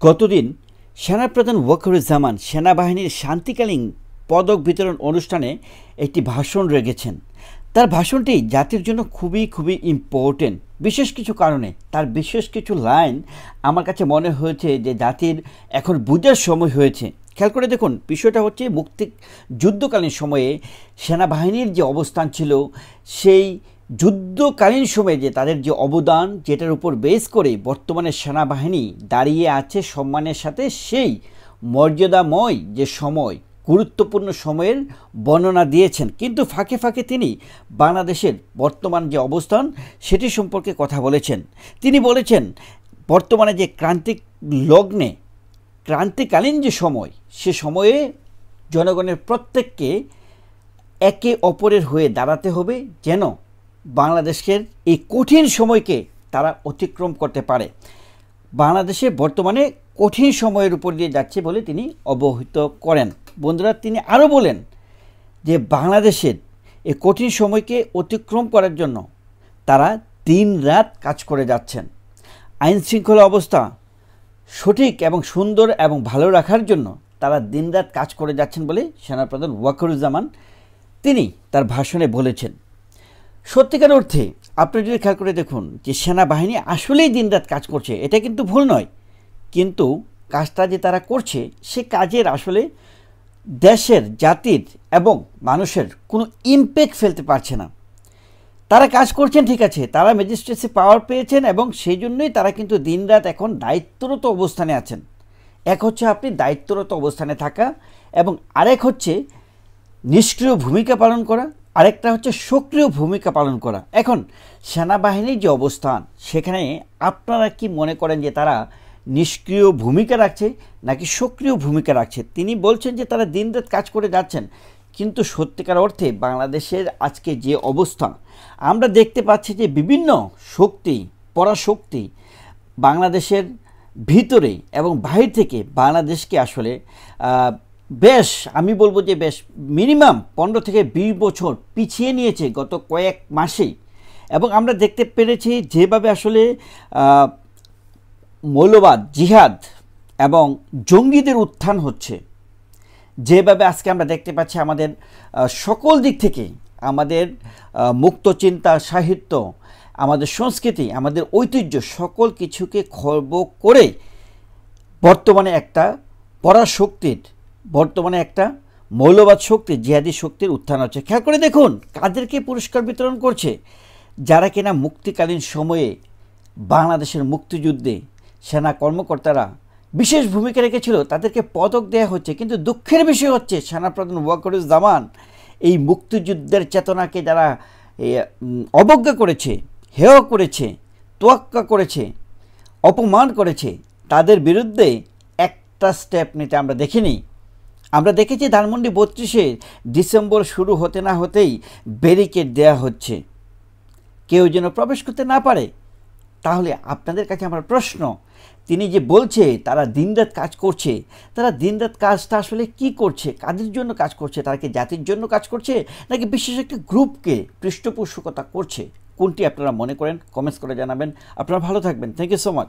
গতদিন সেনাপ্রধান ওয়াকারুজ্জামান সেনাবাহিনীর শান্তিকালীন পদক বিতরণ অনুষ্ঠানে একটি ভাষণ রেখেছেন। তার ভাষণটি জাতির জন্য খুবই ইম্পর্টেন্ট বিশেষ কিছু কারণে। তার বিশেষ কিছু লাইন আমার কাছে মনে হয়েছে যে জাতির এখন বুঝার সময় হয়েছে। খেয়াল করে দেখুন, বিষয়টা হচ্ছে মুক্তি যুদ্ধকালীন সময়ে সেনাবাহিনীর যে অবস্থান ছিল, সেই যুদ্ধকালীন সময়ে যে তাদের যে অবদান, যেটার উপর বেস করে বর্তমানে সেনাবাহিনী দাঁড়িয়ে আছে সম্মানের সাথে, সেই মর্যাদাময় যে সময়, গুরুত্বপূর্ণ সময়ের বর্ণনা দিয়েছেন। কিন্তু ফাঁকে ফাঁকে তিনি বাংলাদেশের বর্তমান যে অবস্থান সেটি সম্পর্কে কথা বলেছেন। তিনি বলেছেন বর্তমানে যে ক্রান্তিকালীন যে সময়, সে সময়ে জনগণের প্রত্যেককে একে অপরের হয়ে দাঁড়াতে হবে, যেন বাংলাদেশের এই কঠিন সময়কে তারা অতিক্রম করতে পারে। বাংলাদেশে বর্তমানে কঠিন সময়ের উপর দিয়ে যাচ্ছে বলে তিনি অবহিত করেন। বন্ধুরা, তিনি আরও বলেন যে বাংলাদেশের এই কঠিন সময়কে অতিক্রম করার জন্য তারা দিন রাত কাজ করে যাচ্ছেন। আইন শৃঙ্খলা অবস্থা সঠিক এবং সুন্দর এবং ভালো রাখার জন্য তারা দিনরাত কাজ করে যাচ্ছেন বলে সেনাপ্রধান ওয়াকারুজ্জামান তিনি তার ভাষণে বলেছেন। সত্যিকার অর্থে আপনি যদি খেয়াল করে দেখুন যে সেনাবাহিনী আসলেই দিনরাত কাজ করছে, এটা কিন্তু ভুল নয়। কিন্তু কাজটা যে তারা করছে, সে কাজের আসলে দেশের, জাতির এবং মানুষের কোনো ইমপ্যাক্ট ফেলতে পারছে না। তারা কাজ করছেন ঠিক আছে, তারা ম্যাজিস্ট্রেসি পাওয়ার পেয়েছেন এবং সেই জন্যই তারা কিন্তু দিনরাত এখন দায়িত্বরত অবস্থানে আছেন। এক হচ্ছে আপনি দায়িত্বরত অবস্থানে থাকা, এবং আরেক হচ্ছে নিষ্ক্রিয় ভূমিকা পালন করা, আরেকটা হচ্ছে সক্রিয় ভূমিকা পালন করা। এখন সেনাবাহিনীর যে অবস্থান, সেখানে আপনারা কি মনে করেন যে তারা নিষ্ক্রিয় ভূমিকা রাখছে নাকি সক্রিয় ভূমিকা রাখছে? তিনি বলছেন যে তারা দিনরাত কাজ করে যাচ্ছেন, কিন্তু সত্যিকার অর্থে বাংলাদেশের আজকে যে অবস্থা আমরা দেখতে পাচ্ছি যে বিভিন্ন শক্তি, পরাশক্তি বাংলাদেশের ভিতরে এবং বাহির থেকে বাংলাদেশকে আসলে বেশ, আমি বলবো যে বেশ মিনিমাম 15 থেকে 20 বছর পিছিয়ে নিয়েছে গত কয়েক মাসেই। এবং আমরা দেখতে পেরেছি যেভাবে আসলে মৌলবাদ, জিহাদ এবং জঙ্গিদের উত্থান হচ্ছে, যেভাবে আজকে আমরা দেখতে পাচ্ছি আমাদের সকল দিক থেকে আমাদের মুক্ত চিন্তা, সাহিত্য, আমাদের সংস্কৃতি, আমাদের ঐতিহ্য সকল কিছুকে খর্ব করে বর্তমানে একটা পরাশক্তির, বর্তমানে একটা মৌলবাদ শক্তির, জিহাদি শক্তির উত্থান হচ্ছে। খেয়াল করে দেখুন কাদেরকে পুরস্কার বিতরণ করছে, যারা কিনা মুক্তিকালীন সময়ে বাংলাদেশের মুক্তিযুদ্ধে সেনা কর্মকর্তারা বিশেষ ভূমিকা রেখেছিল, তাদেরকে পদক দেওয়া হচ্ছে। কিন্তু দুঃখের বিষয় হচ্ছে সেনাপ্রধান ওয়াকারুজ্জামান এই মুক্তিযুদ্ধের চেতনাকে যারা অবজ্ঞা করেছে, হেয় করেছে, তোয়াক্কা করেছে, অপমান করেছে, তাদের বিরুদ্ধে একটা স্টেপ নিতে আমরা দেখিনি। আমরা দেখেছি ধানমন্ডি 32-এ ডিসেম্বর শুরু হতে না হতেই ব্যারিকেড দেওয়া হচ্ছে, কেউ যেন প্রবেশ করতে না পারে। তাহলে আপনাদের কাছে আমার প্রশ্ন, তিনি যে বলছে তারা দিনরাত কাজ করছে, তারা দিনরাত কাজটা আসলে কি করছে, কাদের জন্য কাজ করছে? তারা কি জাতির জন্য কাজ করছে নাকি বিশেষ একটা গ্রুপকে পৃষ্ঠপোষকতা করছে? কোনটি আপনারা মনে করেন? কমেন্টস করে জানাবেন। আপনারা ভালো থাকবেন। Thank you so much.